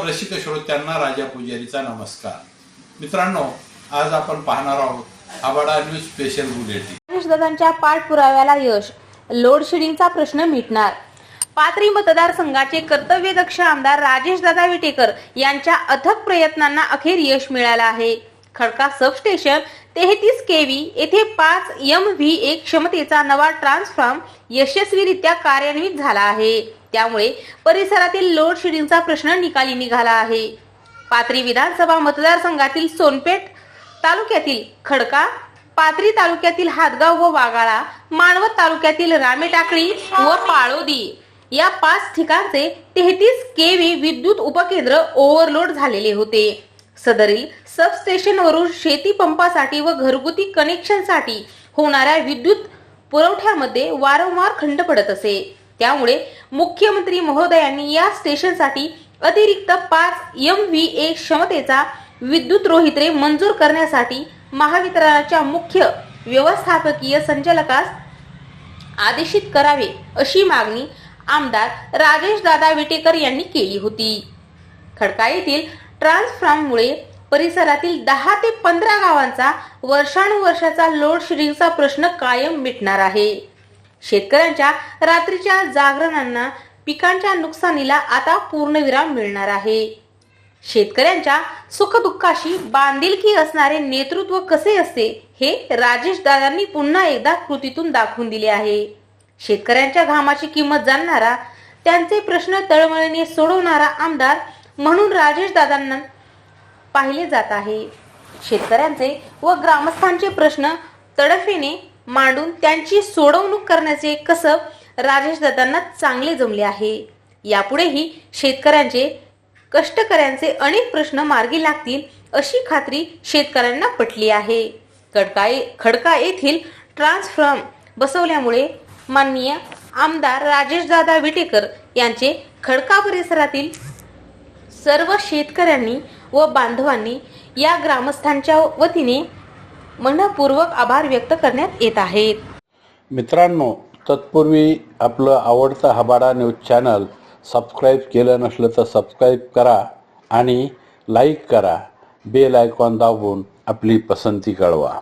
रसिक श्रोत्यांना राजा पुजारीचा नमस्कार. मित्रांनो, आज आपण पाहणार आहोत आबाडा न्यूज स्पेशल बुलेटिन. राजेशदादांच्या पाठपुराव्याला यश, लोड शेडिंगचा प्रश्न मिटणार. पाथरी मतदारसंघाचे कर्तव्यदक्ष आमदार राजेशदादा विटेकर यांच्या अथक प्रयत्नांना अखेर यश मिळालं आहे. खडका सबस्टेशन 33 kV येथे 5 MVA क्षमतेचा नवा ट्रान्सफॉर्म यशस्वीरित्या कार्यान्वित झाला आहे. त्यामुळे परिसरातील लोड शेडिंगचा प्रश्न निकाली निघाला आहे. पाथरी विधानसभा मतदारसंघातील सोनपेठ तालुक्यातील खडका, पाथरी तालुक्यातील हातगाव व वाघाळा, मानवत तालुक्यातील रामेटाकळी व पाळोदी या 5 ठिकाणचे 33 kV विद्युत उपकेंद्र ओव्हरलोड झालेले होते. सदरील सबस्टेशनवरून शेती पंपासाठी व घरगुती कनेक्शनसाठी होणाऱ्या विद्युत पुरवठ्यामध्ये वारंवार खंड पडत असे. त्यामुळे मुख्यमंत्री महोदयांनी या स्टेशनसाठी अतिरिक्त 5 MVA क्षमतेचा विद्युत रोहित्रे मंजूर करण्यासाठी महावितरणच्या मुख्य व्यवस्थापकीय संचालकास आदेशित करावे अशी मागणी आमदार राजेशदादा विटेकर यांनी केली होती. खडका येथील ट्रान्सफॉर्ममुळे परिसरातील 10 ते 15 गावांचा वर्षानुवर्षाचा लोड शेडिंगचा प्रश्न कायम मिटणार आहे. शेतकऱ्यांच्या रात्रीच्या जागरणांना, पिकांच्या नुकसानीला आता पूर्णविराम मिळणार आहे. शेतकऱ्यांच्या सुखदुःखाशी बांधिलकी असणारे नेतृत्व कसे असते हे राजेशदादांनी पुन्हा एकदा कृतीतून दाखवून दिले आहे. शेतकऱ्यांच्या घामाची किंमत जाणणारा, त्यांचे प्रश्न तळमळीने सोडवणारा आमदार म्हणून राजेशदादांना पाहिले जात आहे. शेतकऱ्यांचे व ग्रामस्थांचे प्रश्न तडफेने मांडून त्यांची सोडवणूक करण्याचे कसब राजेशदादांना चांगले जमले आहे. यापुढेही शेतकऱ्यांचे, कष्टकऱ्यांचे अनेक प्रश्न मार्गी लागतील अशी खात्री शेतकऱ्यांना पटली आहे. खडका येथील ट्रान्सफॉर्म बसवल्यामुळे माननीय आमदार राजेशदादा विटेकर यांचे खडका परिसरातील सर्व शेतकऱ्यांनी व बांधवांनी या ग्रामस्थांच्या वतीने मनपूर्वक आभार व्यक्त करण्यात येत आहेत. मित्रांनो, तत्पूर्वी आपलं आवडतं आबाडा न्यूज चॅनल सबस्क्राईब केलं नसलं तर सबस्क्राईब करा आणि लाईक करा. बेल आयकॉन दाबून आपली पसंती कळवा.